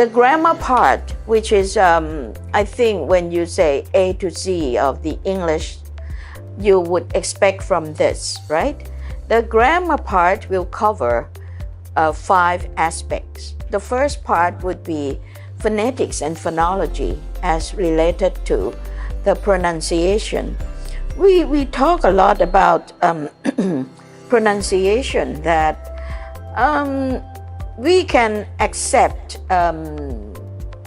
The grammar part, which is, I think when you say A to Z of the English, you would expect from this, right? The grammar part will cover 5 aspects. The first part would be phonetics and phonology as related to the pronunciation. We talk a lot about pronunciation that we can accept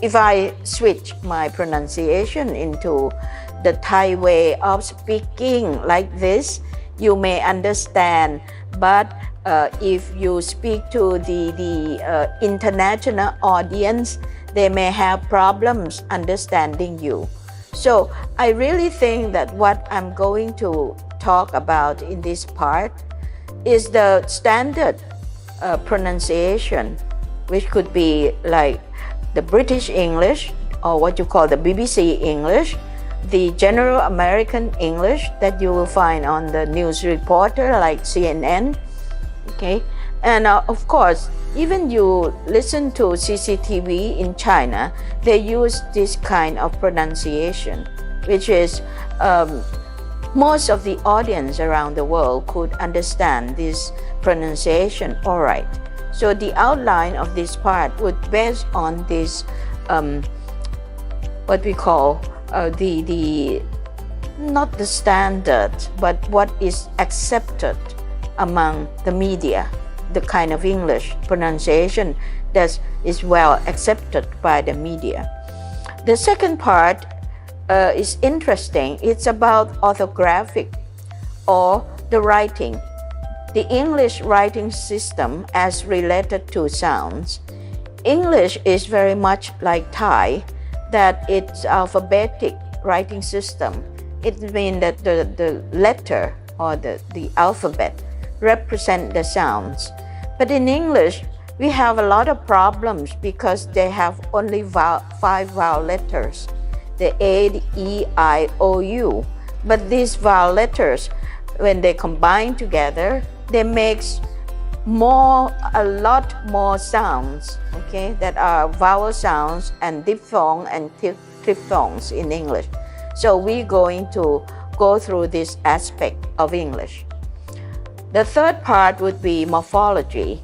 if I switch my pronunciation into the Thai way of speaking like this, you may understand, but if you speak to the international audience, they may have problems understanding you. So I really think that what I'm going to talk about in this part is the standard pronunciation, which could be like the British English or what you call the BBC English, the general American English that you will find on the news reporter like CNN, okay? And of course, even you listen to CCTV in China, they use this kind of pronunciation, which is most of the audience around the world could understand this pronunciation all right. So the outline of this part would based on this what we call the not the standard, but what is accepted among the media, the kind of English pronunciation that is well accepted by the media. The second part is interesting. It's about orthographic or the writing. The English writing system as related to sounds. English is very much like Thai, that it's alphabetic writing system. It means that the letter or the alphabet represent the sounds. But in English, we have a lot of problems because they have only 5 vowel letters, the A, the E, I, O, U. But these vowel letters, when they combine together, they make a lot more sounds, okay, that are vowel sounds and diphthong and triphthongs in English. So we're going to go through this aspect of English. The third part would be morphology,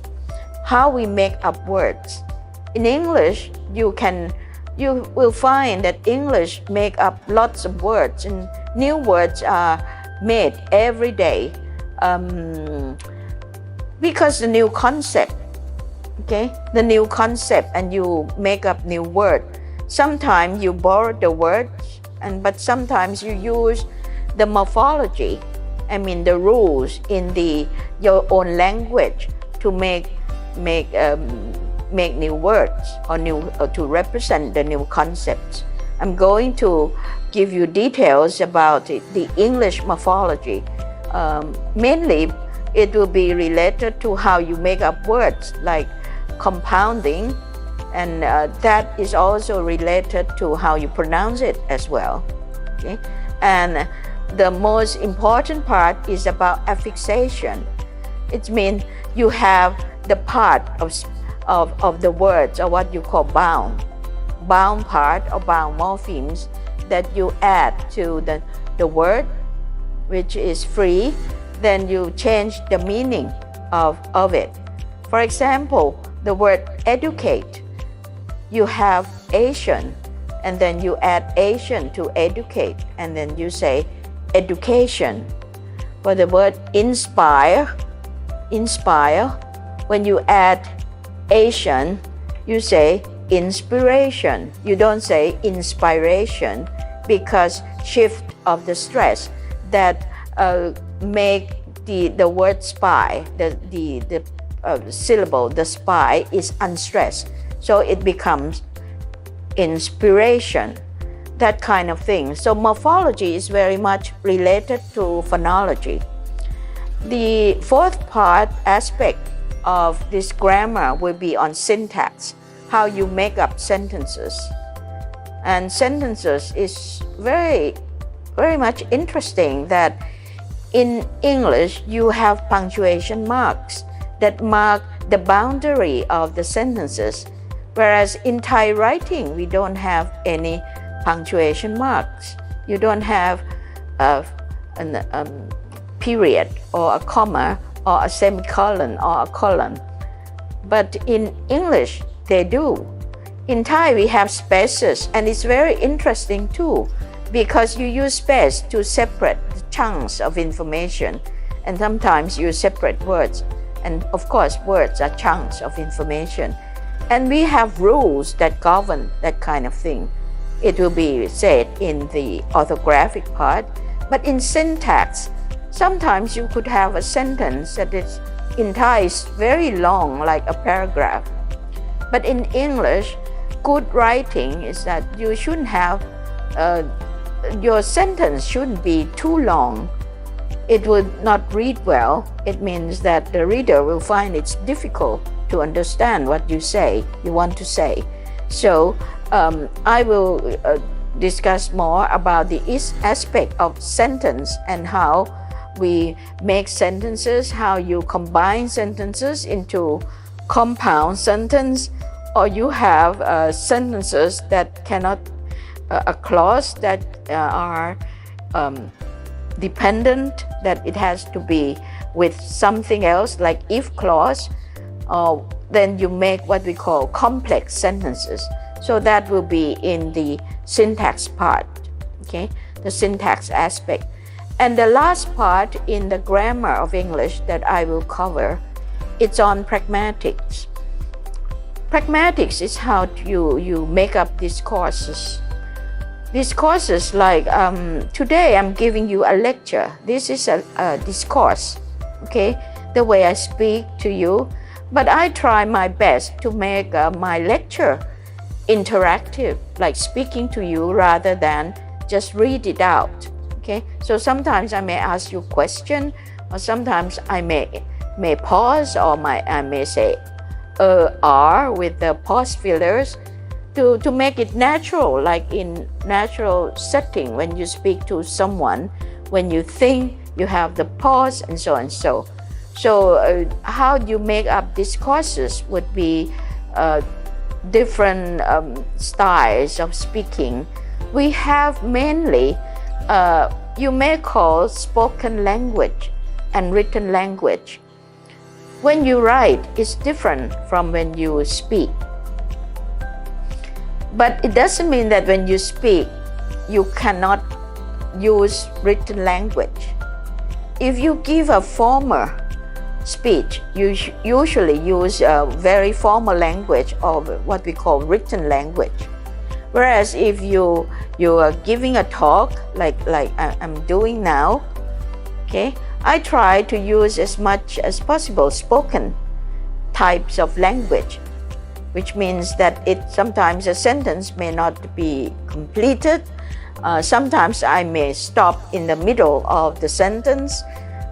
how we make up words. In English, you will find that English make up lots of words, and new words are made every day because the new concept, okay, the new concept, and you make up new word. Sometimes you borrow the words, but sometimes you use the morphology, I mean the rules in your own language to make new words or to represent the new concepts. I'm going to give you details about the English morphology. Mainly, it will be related to how you make up words like compounding, and that is also related to how you pronounce it as well. Okay? And the most important part is about affixation. It means you have the part of the words, or what you call bound part or bound morphemes that you add to the word, which is free, then you change the meaning of it. For example, the word educate, you have Asian, and then you add Asian to educate, and then you say education. For the word inspire, when you add Asian, you say inspiration. You don't say inspiration, because shift of the stress that make the word spy, the syllable, the spy is unstressed, so it becomes inspiration, that kind of thing. So morphology is very much related to phonology. The fourth part aspect of this grammar will be on syntax, how you make up sentences. And sentences is very much interesting that in English you have punctuation marks that mark the boundary of the sentences, Whereas in Thai writing, we don't have any punctuation marks. You don't have a period or a comma or a semicolon or a colon. But in English, they do. In Thai, we have spaces, and it's very interesting too, because you use space to separate the chunks of information, and sometimes you separate words. And of course, words are chunks of information. And we have rules that govern that kind of thing. It will be said in the orthographic part, but in syntax, sometimes you could have a sentence that is in Thai is very long, like a paragraph. But in English, good writing is that you shouldn't have, your sentence shouldn't be too long. It would not read well. It means that the reader will find it's difficult to understand what you want to say. So I will discuss more about the aspect of sentence and how we make sentences, how you combine sentences into compound sentence, or you have sentences that cannot, a clause that are dependent, that it has to be with something else, like if clause, then you make what we call complex sentences. So that will be in the syntax part, okay, the syntax aspect. And the last part in the grammar of English that I will cover, it's on pragmatics. Pragmatics is how you make up discourses. Discourses like today I'm giving you a lecture. This is a discourse, okay, the way I speak to you. But I try my best to make my lecture interactive, like speaking to you rather than just read it out. Okay, so sometimes I may ask you a question, or sometimes I may pause, or I may say "are" with the pause fillers to make it natural, like in natural setting when you speak to someone. When you think, you have the pause, and so and so. So how you make up discourses would be different styles of speaking. We have mainly you may call spoken language and written language. When you write, it's different from when you speak. But it doesn't mean that when you speak, you cannot use written language. If you give a formal speech, you usually use a very formal language or what we call written language. Whereas if you are giving a talk like I'm doing now, okay, I try to use as much as possible spoken types of language, which means that sometimes a sentence may not be completed. Sometimes I may stop in the middle of the sentence,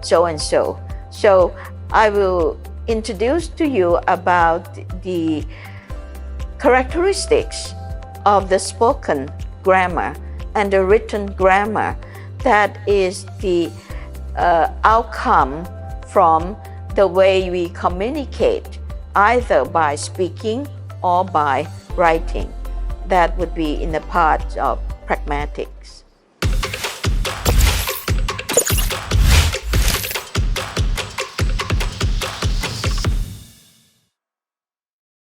so and so. So I will introduce to you about the characteristics of the spoken grammar and the written grammar that is the outcome from the way we communicate, either by speaking or by writing. That would be in the part of pragmatics.